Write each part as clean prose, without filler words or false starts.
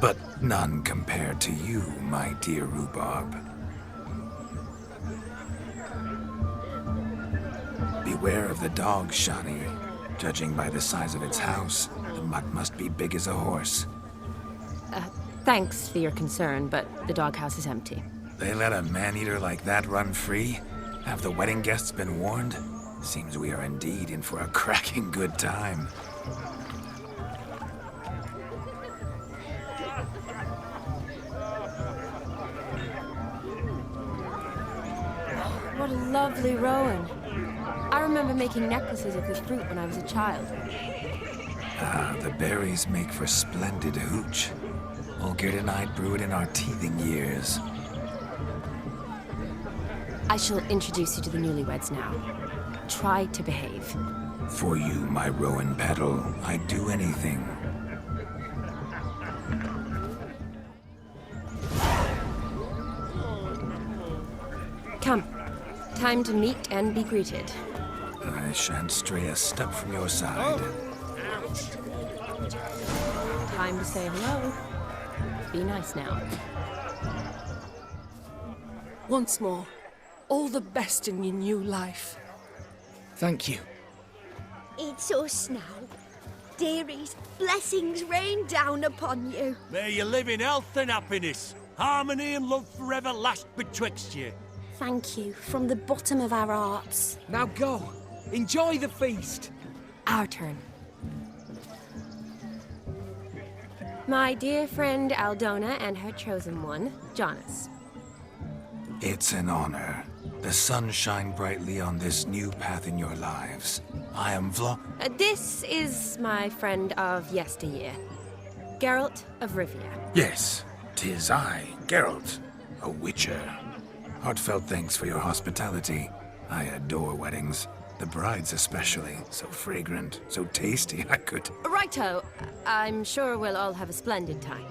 but none compared to you, my dear Rhubarb. Beware of the dog, Shani. Judging by the size of its house, the mutt must be big as a horse. Thanks for your concern, but the doghouse is empty. They let a man-eater like that run free? Have the wedding guests been warned? Seems we are indeed in for a cracking good time. What a lovely rowan. I remember making necklaces of the fruit when I was a child. Ah, the berries make for splendid hooch. Olgerd and I brew it in our teething years. I shall introduce you to the newlyweds now. Try to behave. For you, my rowan petal, I'd do anything. Come. Time to meet and be greeted. I shan't stray a step from your side. Time to say hello. Be nice now. Once more, all the best in your new life. Thank you. It's us now. Dearies, blessings rain down upon you. May you live in health and happiness. Harmony and love forever last betwixt you. Thank you from the bottom of our hearts. Now go. Enjoy the feast. Our turn. My dear friend Aldona and her chosen one, Jonas. It's an honor. The sun shine brightly on this new path in your lives. I am This is my friend of yesteryear, Geralt of Rivia. Yes, 'tis I, Geralt, a witcher. Heartfelt thanks for your hospitality. I adore weddings. The brides especially. So fragrant, so tasty, I could... Righto. I'm sure we'll all have a splendid time.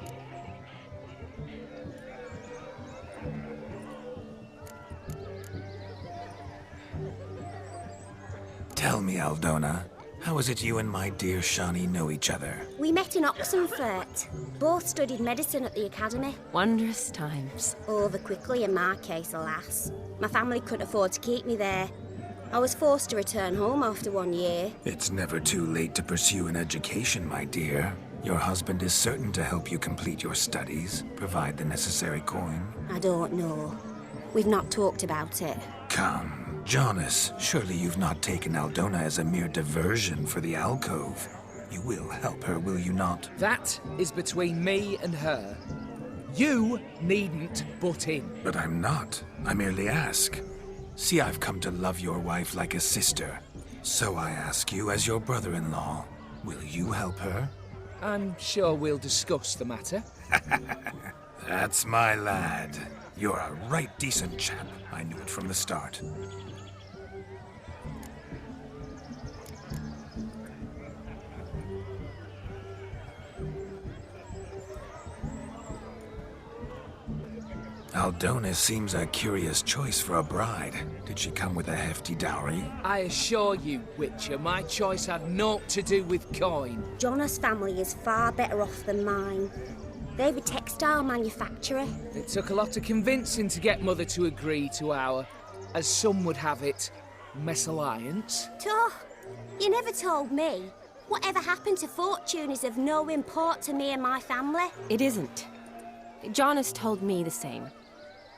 Tell me, Aldona, how is it you and my dear Shani know each other? We met in Oxenfurt. Both studied medicine at the academy. Wondrous times. Over quickly in my case, alas. My family couldn't afford to keep me there. I was forced to return home after 1 year. It's never too late to pursue an education, my dear. Your husband is certain to help you complete your studies, provide the necessary coin. I don't know. We've not talked about it. Come, Jonas, surely you've not taken Aldona as a mere diversion for the alcove. You will help her, will you not? That is between me and her. You needn't butt in. But I'm not. I merely ask. See, I've come to love your wife like a sister. So I ask you, as your brother-in-law, will you help her? I'm sure we'll discuss the matter. That's my lad. You're a right decent chap. I knew it from the start. Aldona seems a curious choice for a bride. Did she come with a hefty dowry? I assure you, Witcher, my choice had naught to do with coin. Jonas' family is far better off than mine. They're a textile manufacturer. It took a lot of convincing to get Mother to agree to our, as some would have it, mesalliance. You never told me. Whatever happened to fortune is of no import to me and my family. It isn't. Jonas told me the same.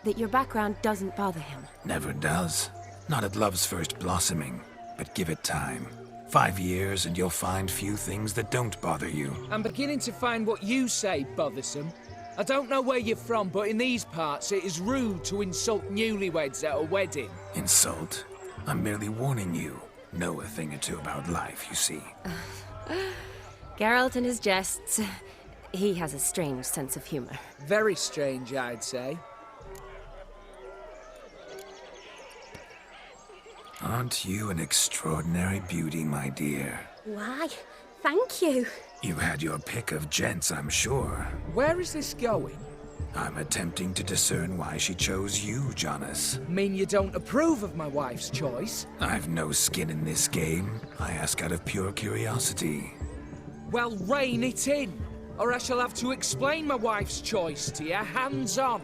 That your background doesn't bother him. Never does. Not at love's first blossoming. But give it time. 5 years and you'll find few things that don't bother you. I'm beginning to find what you say bothersome. I don't know where you're from, but in these parts it is rude to insult newlyweds at a wedding. Insult? I'm merely warning you. Know a thing or two about life, you see. Geralt and his jests. He has a strange sense of humor. Very strange, I'd say. Aren't you an extraordinary beauty, my dear? Why, thank you. You had your pick of gents, I'm sure. Where is this going? I'm attempting to discern why she chose you, Jonas. Mean you don't approve of my wife's choice? I've no skin in this game. I ask out of pure curiosity. Well, rein it in. or I shall have to explain my wife's choice to you hands-on,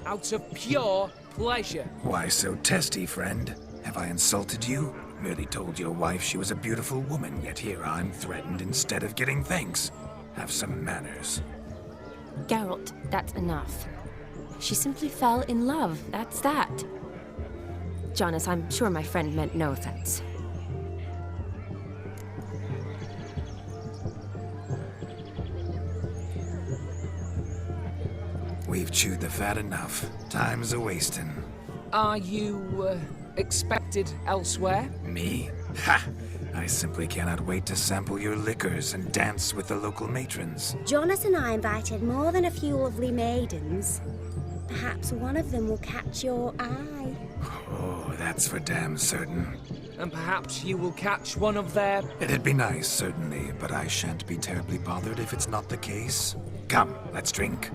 out of pure pleasure. Why so testy, friend? Have I insulted you? Merely told your wife she was a beautiful woman, yet here I'm threatened instead of getting thanks. Have some manners. Geralt, that's enough. She simply fell in love, that's that. Jonas, I'm sure my friend meant no offense. We've chewed the fat enough. Time's a-wasting. Are you, expected elsewhere? Me? Ha! I simply cannot wait to sample your liquors and dance with the local matrons. Jonas and I invited more than a few lovely maidens. Perhaps one of them will catch your eye. Oh, that's for damn certain. And perhaps you will catch one of their... It'd be nice, certainly, but I shan't be terribly bothered if it's not the case. Come, let's drink.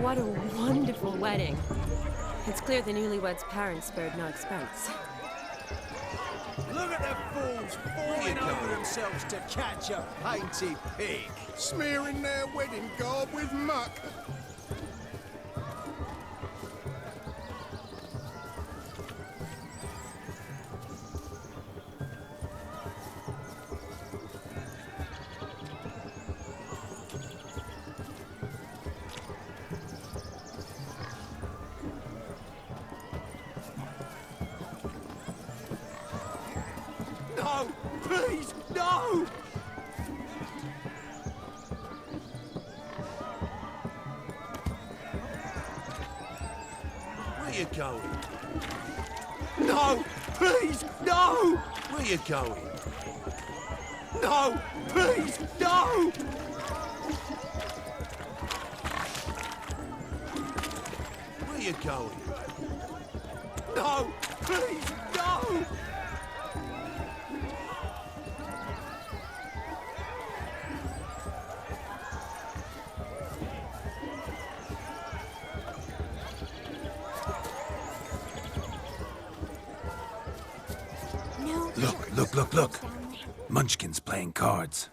What a wonderful wedding. It's clear the newlyweds' parents spared no expense. Look at the fools falling over themselves to catch a painted pig. Smearing their wedding garb with muck. No! Please, no! Where you going? No! Please, no! Where you going? No! Please, no! Where you going? No! Please, no! No. Look. Munchkin's playing cards.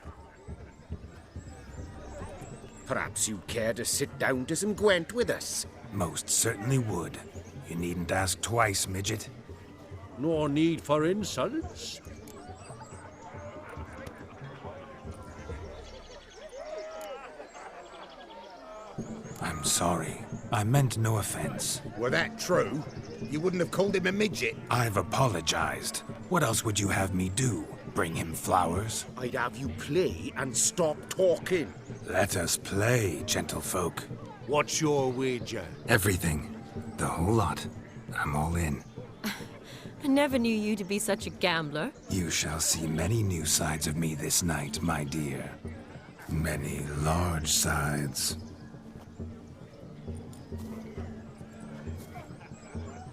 Perhaps you'd care to sit down to some Gwent with us. Most certainly would. You needn't ask twice, midget. No need for insults. I'm sorry. I meant no offense. Were that true, you wouldn't have called him a midget. I've apologized. What else would you have me do? Bring him flowers? I'd have you play and stop talking. Let us play, gentlefolk. What's your wager? Everything. The whole lot. I'm all in. I never knew you to be such a gambler. You shall see many new sides of me this night, my dear. Many large sides.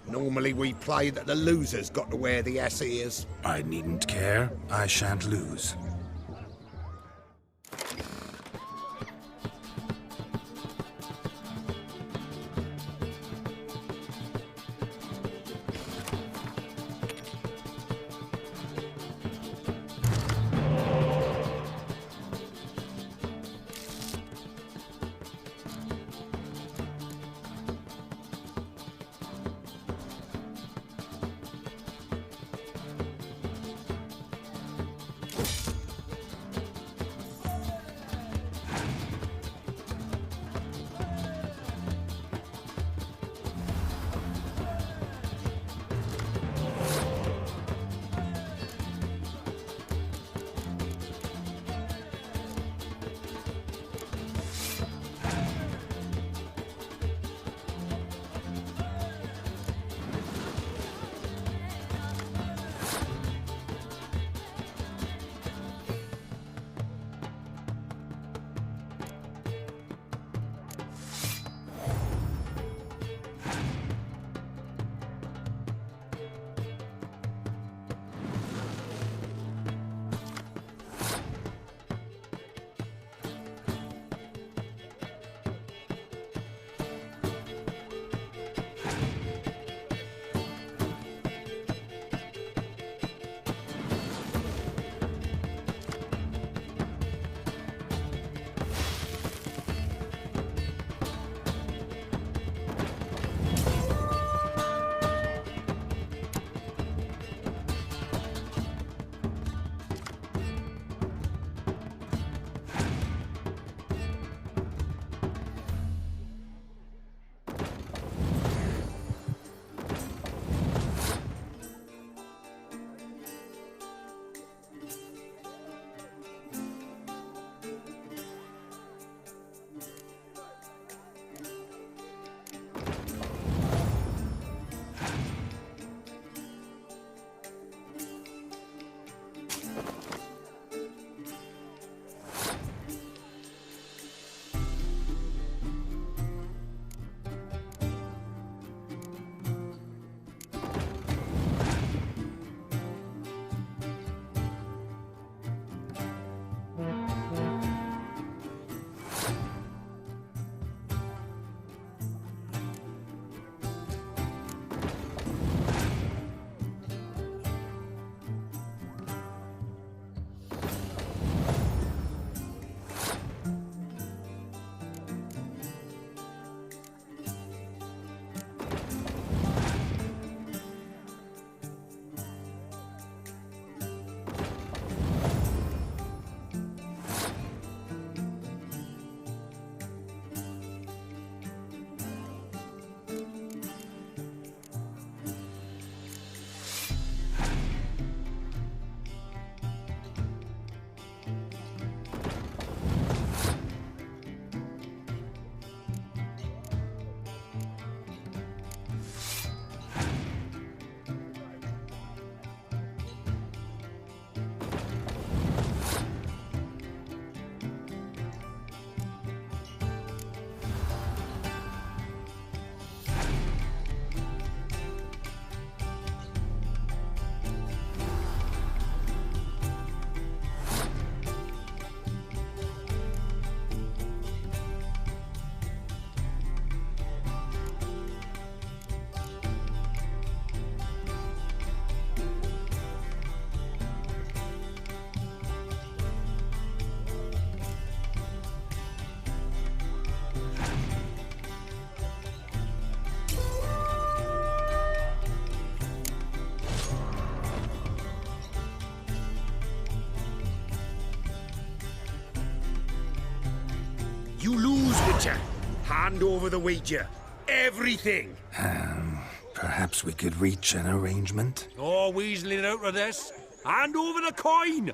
Normally we play that the loser's got to wear the ass ears. I needn't care. I shan't lose. Witcher, hand over the wager. Everything. Perhaps we could reach an arrangement? No weaseling out of this. Hand over the coin!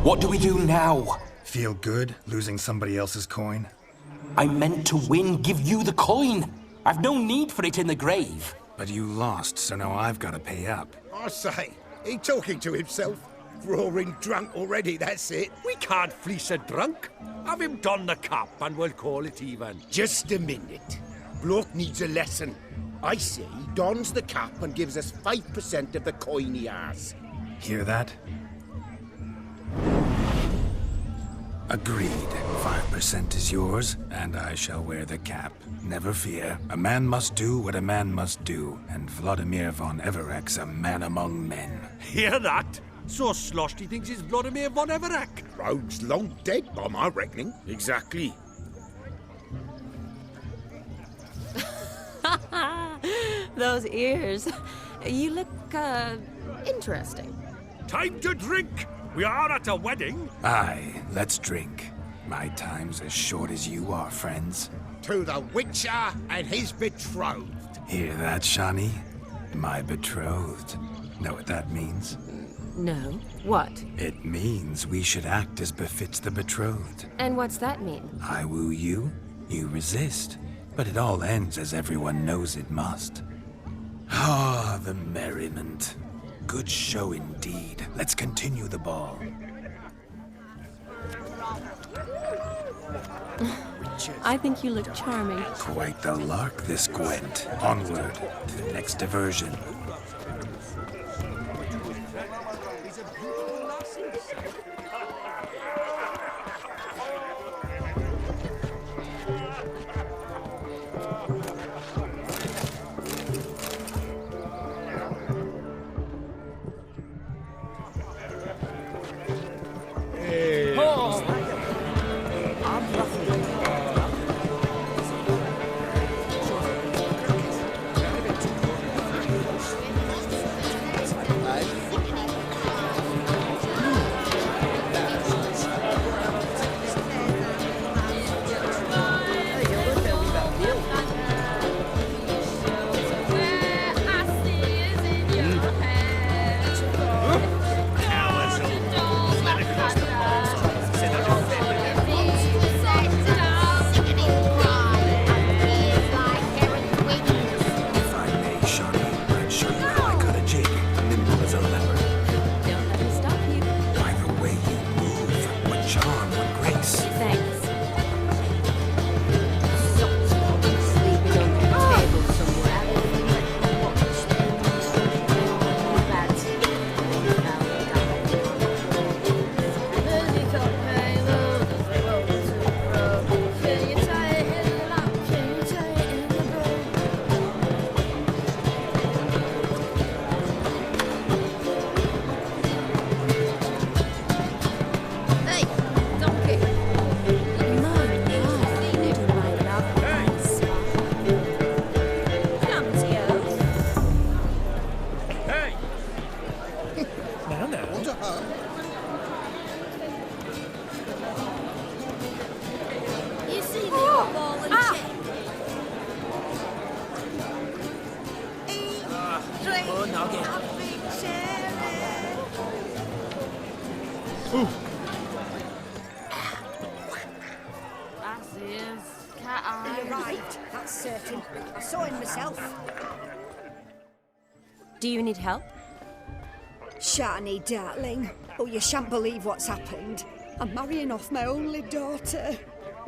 What do we do now? Feel good losing somebody else's coin? I meant to win, give you the coin. I've no need for it in the grave. But you lost, so now I've got to pay up. I say, he talking to himself. Roaring drunk already, that's it. We can't fleece a drunk. Have him don the cap and we'll call it even. Just a minute. Bloke needs a lesson. I say he dons the cap and gives us 5% of the coin he has. Hear that? Agreed. 5% is yours, and I shall wear the cap. Never fear. A man must do what a man must do, and Vladimir von Everek's a man among men. Hear that? So sloshed he thinks he's Vladimir von Everek. Rogue's long dead, by my reckoning. Exactly. Those ears. You look, interesting. Time to drink! We are at a wedding. Aye, let's drink. My time's as short as you are, friends. To the Witcher and his betrothed. Hear that, Shani? My betrothed. Know what that means? No. What? It means we should act as befits the betrothed. And what's that mean? I woo you, you resist. But it all ends as everyone knows it must. Ah, the merriment. Good show indeed. Let's continue the ball. I think you look charming. Quite the lark, this Gwent. Onward to the next diversion. I saw him myself. Do you need help? Shani, darling. Oh, you shan't believe what's happened. I'm marrying off my only daughter.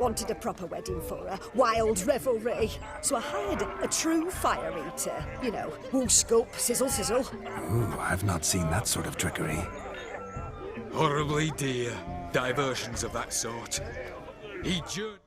Wanted a proper wedding for her, wild revelry. So I hired a true fire eater. You know, woo scope, sizzle sizzle. Ooh, I've not seen that sort of trickery. Horribly dear diversions of that sort. He journeyed